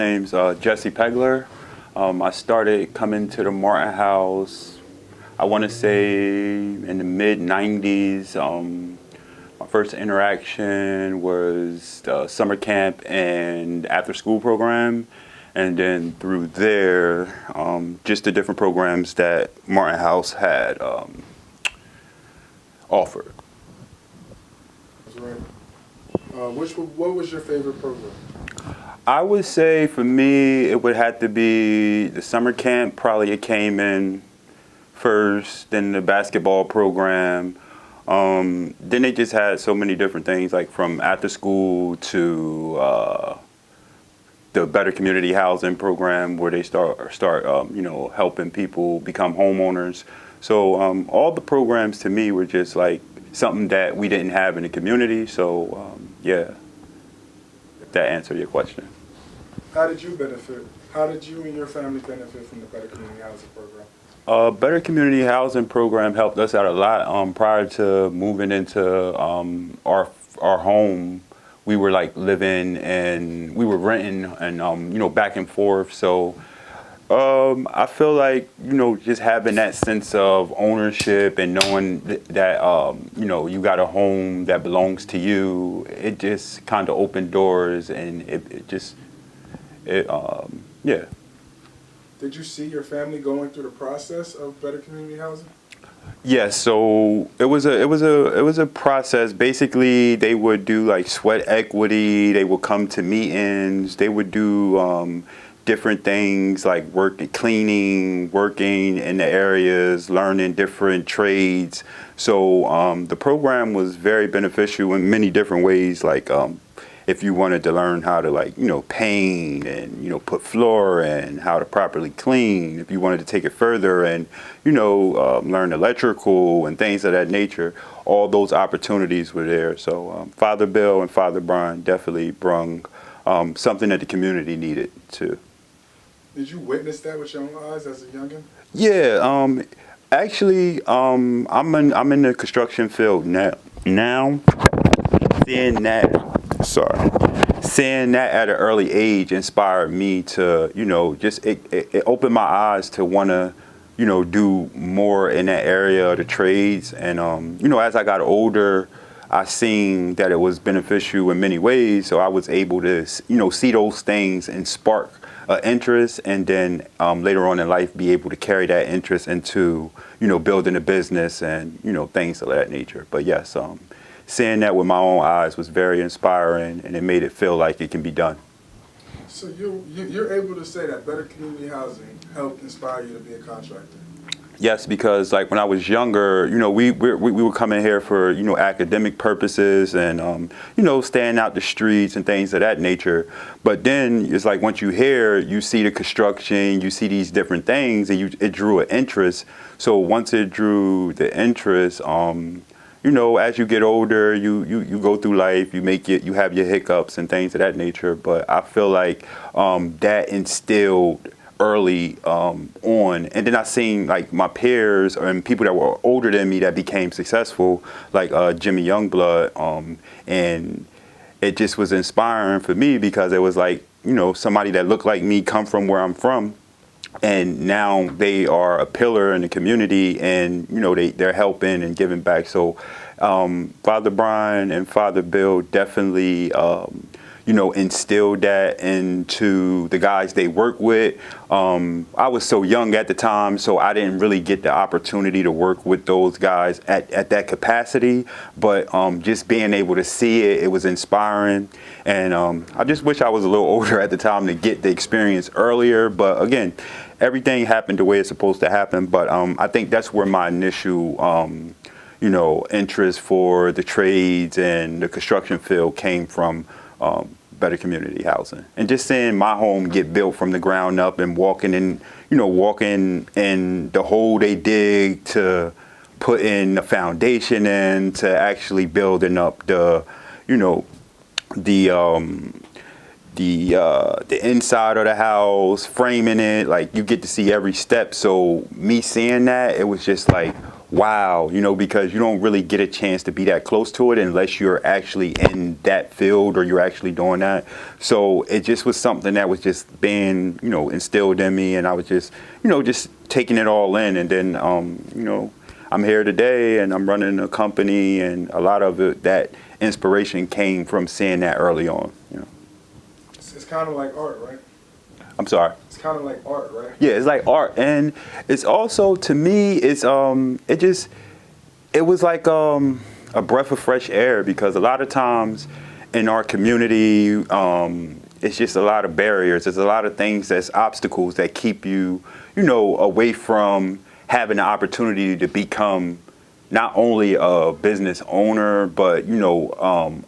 Name's Jesse Pegler. I started coming to the Martin House, I want to say in the mid-90s. My first interaction was the summer camp and after-school program. And then through there, just the different programs that Martin House had offered. That's right. What was your favorite program? I would say for me, it would have to be the summer camp. Probably it came in first, then the basketball program. Then they just had so many different things, like from after school to the Better Community Housing program, where they start helping people become homeowners. So all the programs to me were just like something that we didn't have in the community. So yeah, if that answered your question. How did you benefit? How did you and your family benefit from the Better Community Housing Program? Better Community Housing program helped us out a lot. Prior to moving into our home, we were like living and we were renting and back and forth. So I feel like just having that sense of ownership and knowing that you got a home that belongs to you, it just kind of opened doors, and yeah. Did you see your family going through the process of Better Community Housing? Yes, so it was a process. Basically, they would do like sweat equity. They would come to meetings. They would do different things like cleaning, working in the areas, learning different trades. So the program was very beneficial in many different ways. Like if you wanted to learn how to paint and put floor and how to properly clean, if you wanted to take it further and learn electrical and things of that nature, all those opportunities were there. So Father Bill and Father Brian definitely brung something that the community needed too. Did you witness that with your own eyes as a youngin? Yeah, actually, I'm in the construction field now. Seeing that at an early age inspired me to, it opened my eyes to want to, do more in that area of the trades. And, as I got older, I seen that it was beneficial in many ways. So I was able to, see those things and spark interest, and then later on in life be able to carry that interest into, building a business and, things of that nature. But yes, seeing that with my own eyes was very inspiring, and it made it feel like it can be done. So you're able to say that Better Community Housing helped inspire you to be a contractor? Yes, because like when I was younger, we were coming here for academic purposes and staying out the streets and things of that nature. But then it's like once you hear, you see the construction, you see these different things, and it drew an interest. So once it drew the interest, as you get older, you go through life, you have your hiccups and things of that nature. But I feel like that instilled early on, and then I seen like my peers and people that were older than me that became successful, like Jimmy Youngblood, and it just was inspiring for me because it was like somebody that looked like me come from where I'm from, and now they are a pillar in the community, and they're helping and giving back. So Father Brian and Father Bill definitely instilled that into the guys they work with. I was so young at the time, so I didn't really get the opportunity to work with those guys at that capacity. But just being able to see it, it was inspiring. And I just wish I was a little older at the time to get the experience earlier. But again, everything happened the way it's supposed to happen. But I think that's where my initial interest for the trades and the construction field came from. Better Community Housing, and just seeing my home get built from the ground up and walking in the hole they dig to putting the foundation in to actually building up the inside of the house, framing it. Like you get to see every step. So me seeing that, it was just like, wow, because you don't really get a chance to be that close to it unless you're actually in that field or you're actually doing that. So it just was something that was just being, instilled in me, and I was just, just taking it all in. And then, I'm here today and I'm running a company, and a lot of it, that inspiration came from seeing that early on. It's kind of like art, right? I'm sorry. It's kind of like art, right? Yeah, it's like art, and it's also, to me, it's it was like a breath of fresh air, because a lot of times in our community, it's just a lot of barriers. There's a lot of things that's obstacles that keep you, away from having the opportunity to become not only a business owner, but,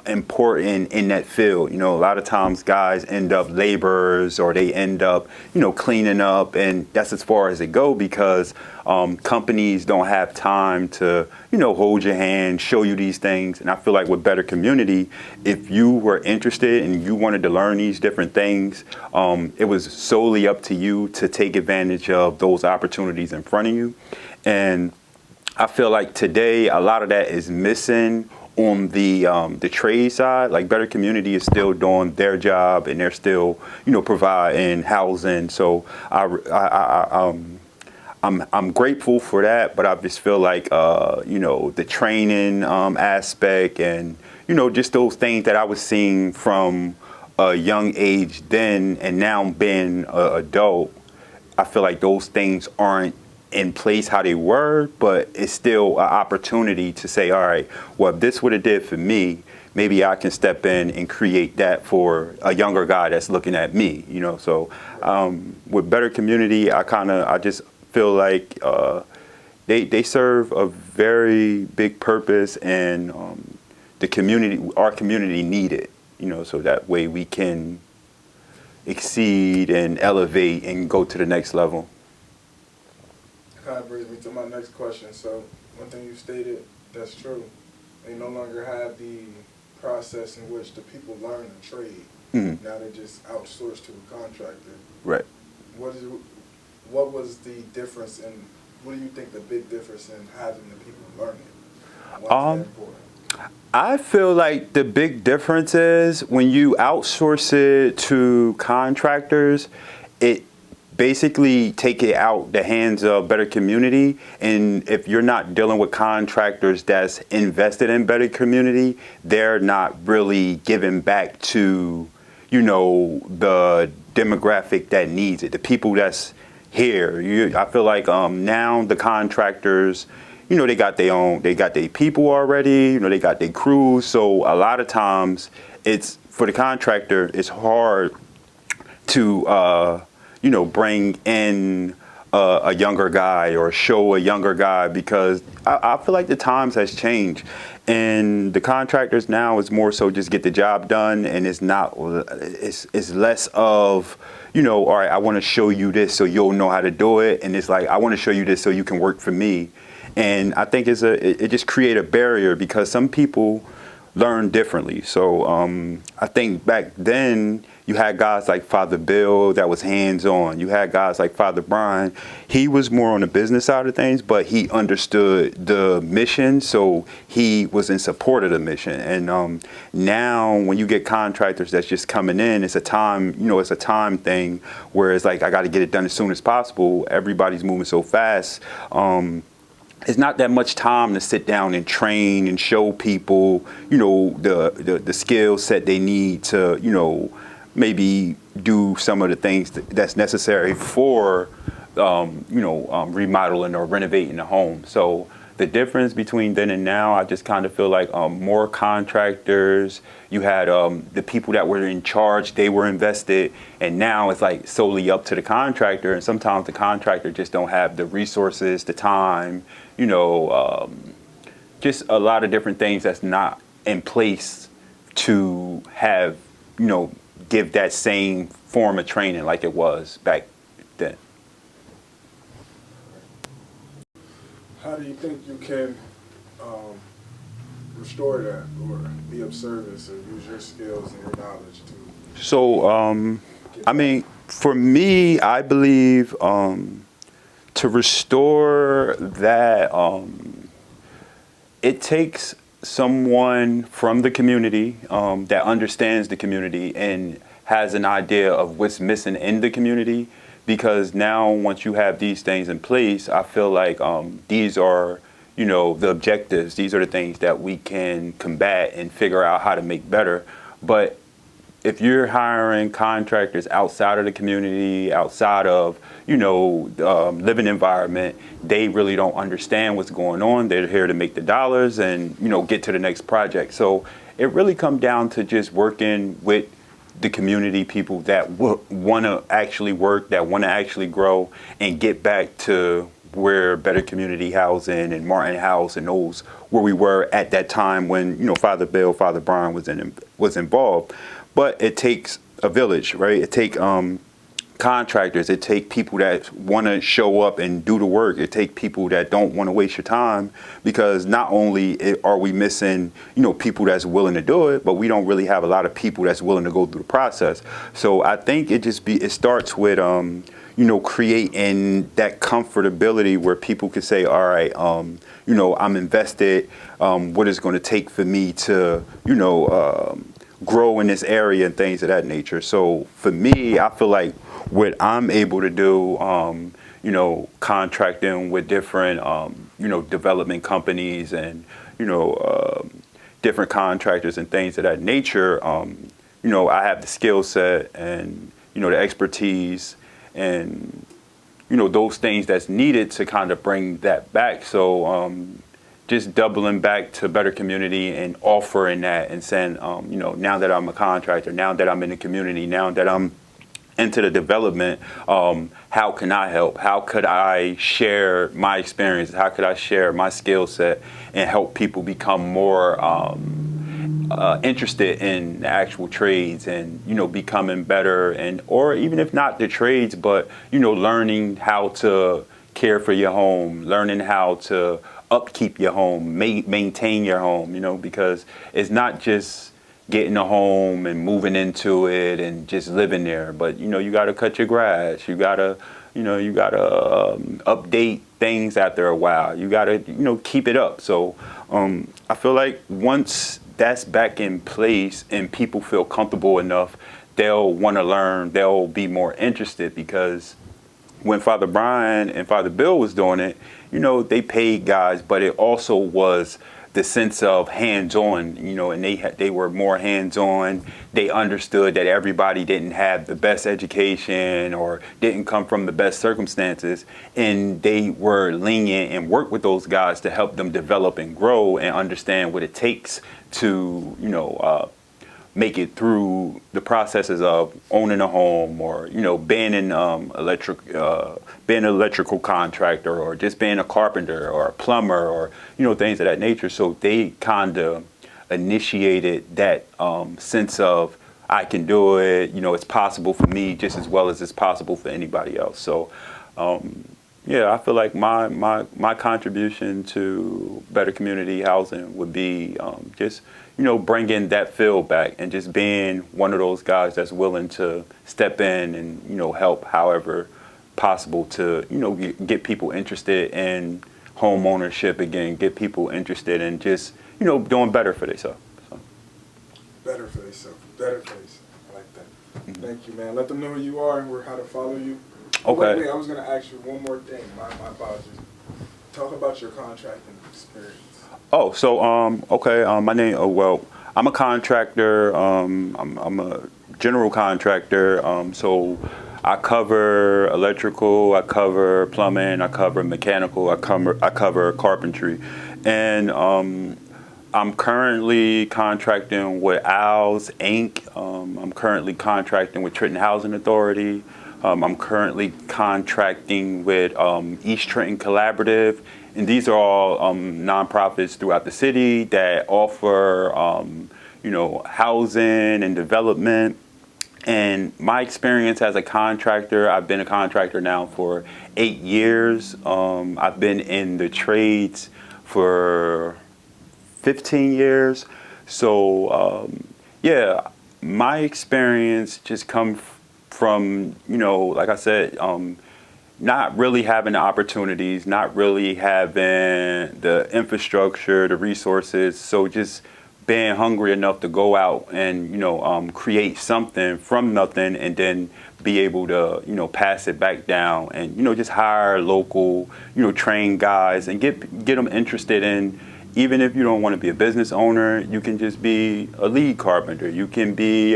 important in that field. A lot of times guys end up laborers, or they end up, cleaning up, and that's as far as it go, because companies don't have time to, hold your hand, show you these things. And I feel like with Better Community, if you were interested and you wanted to learn these different things, it was solely up to you to take advantage of those opportunities in front of you. And I feel like today a lot of that is missing on the trade side. Like, Better Community is still doing their job, and they're still, providing housing. So I'm grateful for that, but I just feel like the training aspect, and just those things that I was seeing from a young age then, and now being an adult, I feel like those things aren't in place how they were, but it's still an opportunity to say, all right, well, if this would have did for me, maybe I can step in and create that for a younger guy that's looking at me, So with Better Community, I just feel like they serve a very big purpose, and our community need it, so that way we can exceed and elevate and go to the next level. Kind of brings me to my next question. So, one thing you stated that's true. They no longer have the process in which the people learn a trade. Mm-hmm. Now they just outsource to a contractor. Right. What was the difference in? What do you think the big difference in having the people learn it? Why is that important? I feel like the big difference is when you outsource it to contractors, it basically take it out the hands of Better Community. And if you're not dealing with contractors that's invested in Better Community, they're not really giving back to, the demographic that needs it, the people that's here. I feel like now the contractors, they got their people already, they got their crews. So a lot of times it's, for the contractor, it's hard to, bring in a younger guy or show a younger guy, because I feel like the times has changed, and the contractors now is more so just get the job done, and it's less of, all right, I want to show you this so you'll know how to do it, and it's like, I want to show you this so you can work for me. And I think it just create a barrier, because some people learn differently. So I think back then you had guys like Father Bill that was hands-on. You had guys like Father Brian. He was more on the business side of things, but he understood the mission, so he was in support of the mission. And now when you get contractors that's just coming in, it's a time, it's a time thing, where it's like, I got to get it done as soon as possible. Everybody's moving so fast. It's not that much time to sit down and train and show people, the skill set they need to, maybe do some of the things that's necessary for, remodeling or renovating the home. So the difference between then and now, I just kind of feel like more contractors. You had the people that were in charge, they were invested, and now it's like solely up to the contractor. And sometimes the contractor just don't have the resources, the time, just a lot of different things that's not in place to have, give that same form of training like it was back then. How do you think you can restore that, or be of service, or use your skills and your knowledge to? So, for me, I believe to To restore that, it takes someone from the community that understands the community and has an idea of what's missing in the community. Because now, once you have these things in place, I feel like these are, the objectives. These are the things that we can combat and figure out how to make better. But if you're hiring contractors outside of the community, outside of, living environment, they really don't understand what's going on. They're here to make the dollars and, get to the next project. So it really comes down to just working with the community, people that want to actually work, that want to actually grow and get back to where Better Community Housing and Martin House and those where we were at that time when, Father Bill, Father Brian was involved. But it takes a village, right? It takes contractors. It takes people that want to show up and do the work. It takes people that don't want to waste your time, because not only are we missing, people that's willing to do it, but we don't really have a lot of people that's willing to go through the process. So I think it starts with, creating that comfortability where people can say, all right, I'm invested. What is going to take for me to, grow in this area and things of that nature. So for me, I feel like what I'm able to do, contracting with different, development companies and, different contractors and things of that nature, I have the skill set and, the expertise and, those things that's needed to kind of bring that back. So, just doubling back to Better Community and offering that and saying, now that I'm a contractor, now that I'm in the community, now that I'm into the development, how can I help? How could I share my experience? How could I share my skill set and help people become more interested in the actual trades and, becoming better, and or even if not the trades, but, learning how to care for your home, learning how to upkeep your home, maintain your home, because it's not just getting a home and moving into it and just living there, but you got to cut your grass, you got to update things after a while, you got to keep it up. So I feel like once that's back in place and people feel comfortable enough, they'll want to learn, they'll be more interested, because when Father Brian and Father Bill was doing it, they paid guys, but it also was the sense of hands-on, and they were more hands-on. They understood that everybody didn't have the best education or didn't come from the best circumstances, and they were lenient and worked with those guys to help them develop and grow and understand what it takes to, make it through the processes of owning a home, or being an electrical contractor, or just being a carpenter or a plumber, or things of that nature. So they kind of initiated that sense of, I can do it. It's possible for me just as well as it's possible for anybody else. So yeah, I feel like my contribution to Better Community Housing would be just bringing that feel back and just being one of those guys that's willing to step in and help however possible to get people interested in home ownership again, get people interested in just doing better for themselves. So. Better for themselves, better for themselves. I like that. Mm-hmm. Thank you, man. Let them know who you are and how to follow you. Okay. Wait, I was going to ask you one more thing. My apologies. Talk about your contracting experience. Oh, so okay. My name. Oh, well, I'm a contractor. I'm a general contractor. So I cover electrical. I cover plumbing. I cover mechanical. I cover carpentry, and I'm currently contracting with Owls Inc. I'm currently contracting with Trenton Housing Authority. I'm currently contracting with East Trenton Collaborative, and these are all nonprofits throughout the city that offer, housing and development. And my experience as a contractor, I've been a contractor now for 8 years. I've been in the trades for 15 years. So, yeah, my experience just comes from, like I said, not really having the opportunities, not really having the infrastructure, the resources. So just being hungry enough to go out and, create something from nothing and then be able to, pass it back down and, just hire local, trained guys and get them interested in, even if you don't want to be a business owner, you can just be a lead carpenter. You can be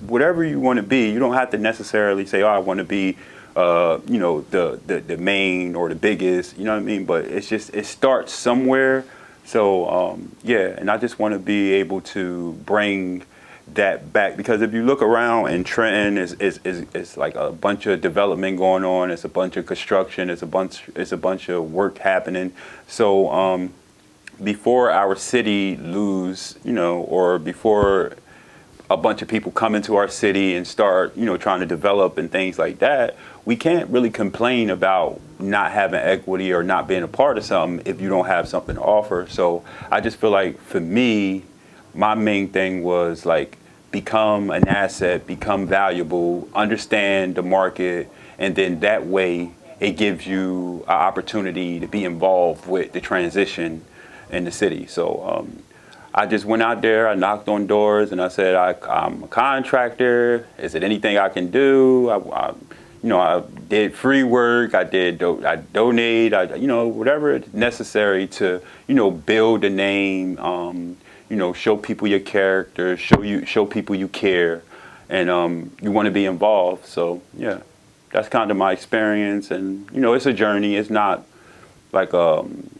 whatever you want to be. You don't have to necessarily say, oh, I want to be the main or the biggest, you know what I mean? But it's just, it starts somewhere. So, and I just want to be able to bring that back, because if you look around in Trenton, it's like a bunch of development going on. It's a bunch of construction. It's a bunch of work happening. So, before our city lose, or before a bunch of people come into our city and start, trying to develop and things like that, we can't really complain about not having equity or not being a part of something if you don't have something to offer. So I just feel like for me, my main thing was like become an asset, become valuable, understand the market, and then that way it gives you an opportunity to be involved with the transition in the city. So I just went out there, I knocked on doors, and I said, I'm a contractor. Is it anything I can do? I did free work. I donate. Whatever is necessary to, build a name. Show people your character. Show people you care, and you want to be involved. So yeah, that's kind of my experience. And it's a journey. It's not like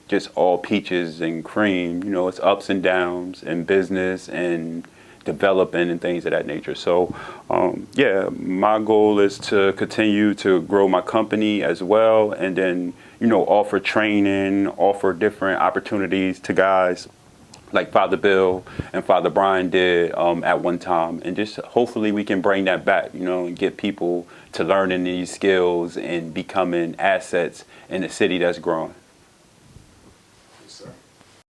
just all peaches and cream. It's ups and downs in business and developing and things of that nature. So my goal is to continue to grow my company as well, and then offer training, offer different opportunities to guys like Father Bill and Father Brian did at one time, and just hopefully we can bring that back, and get people to learning these skills and becoming assets in a city that's growing.